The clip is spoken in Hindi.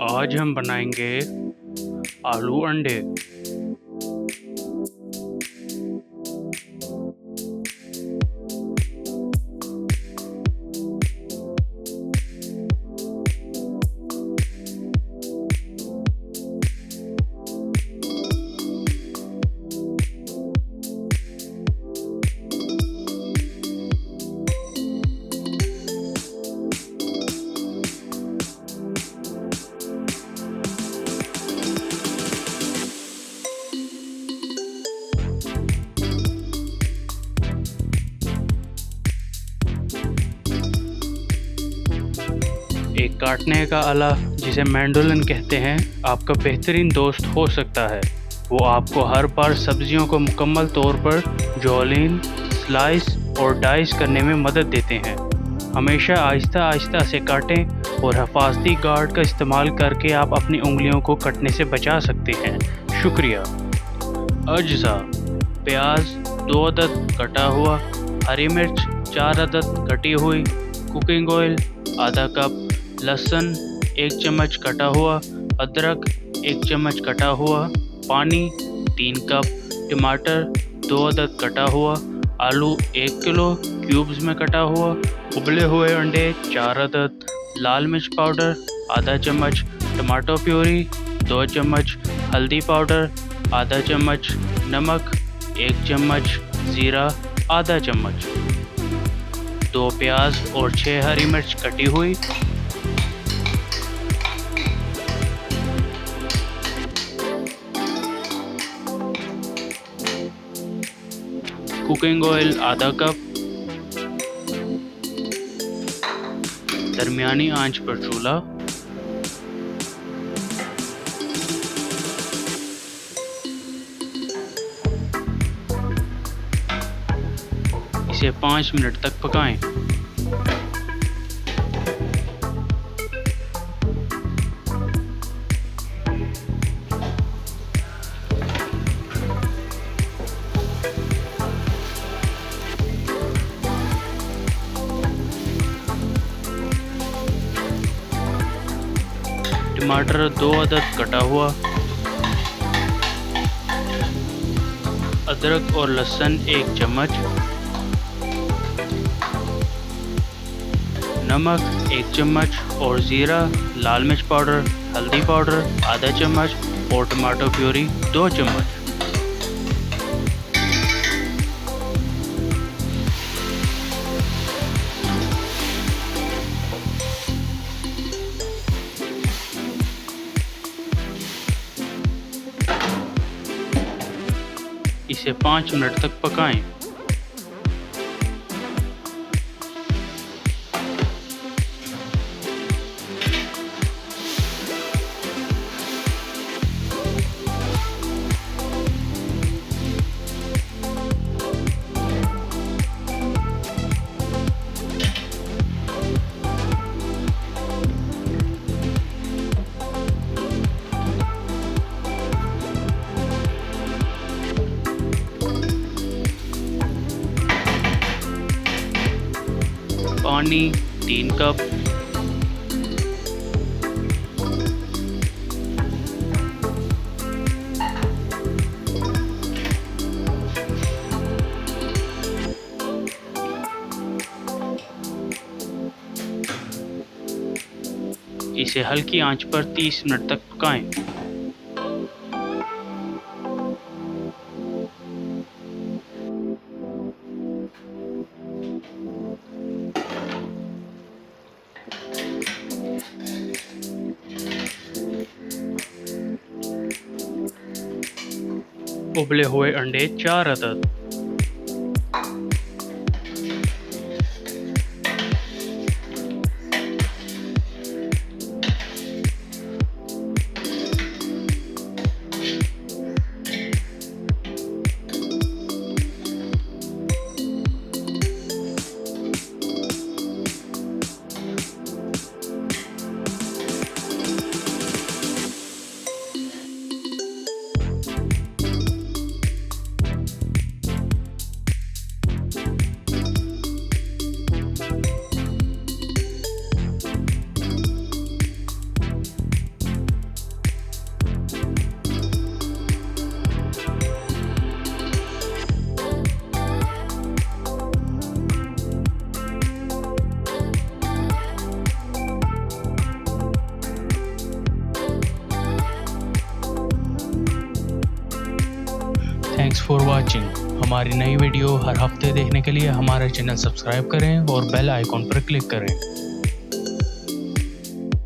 आज हम बनाएंगे आलू अंडे। एक काटने का आला जिसे मैंडोलिन कहते हैं आपका बेहतरीन दोस्त हो सकता है। वो आपको हर बार सब्जियों को मुकम्मल तौर पर जॉलिन, स्लाइस और डाइस करने में मदद देते हैं। हमेशा आहिस्ता आहिस्ता से काटें और हिफाजती गार्ड का इस्तेमाल करके आप अपनी उंगलियों को कटने से बचा सकते हैं। शुक्रिया। अज्जा: प्याज 2 अदद कटा हुआ, हरी मिर्च 4 अदद कटी हुई, कुकिंग ऑयल आधा कप, लहसुन 1 चम्मच कटा हुआ, अदरक 1 चम्मच कटा हुआ, पानी 3 कप, टमाटर 2 अदद कटा हुआ, आलू 1 किलो क्यूब्स में कटा हुआ, उबले हुए अंडे 4 अदद, लाल मिर्च पाउडर आधा चम्मच, टमाटो प्यूरी 2 चम्मच, हल्दी पाउडर आधा चम्मच, नमक 1 चम्मच, ज़ीरा आधा चम्मच, 2 प्याज और 6 हरी मिर्च कटी हुई, कुकिंग ऑयल आधा कप, दरमियानी आंच पर चूल्हा, इसे 5 मिनट तक पकाएं। टमाटर 2 अदद कटा हुआ, अदरक और लहसुन 1 चम्मच, नमक 1 चम्मच और ज़ीरा, लाल मिर्च पाउडर, हल्दी पाउडर आधा चम्मच और टमाटो प्यूरी 2 चम्मच। इसे 5 मिनट तक पकाएं। पानी 3 कप, इसे हल्की आंच पर 30 मिनट तक पकाएं। उबले हुए अंडे 4 अदद, फॉर वॉचिंग। हमारी नई वीडियो हर हफ्ते देखने के लिए हमारा चैनल सब्सक्राइब करें और बेल आइकॉन पर क्लिक करें।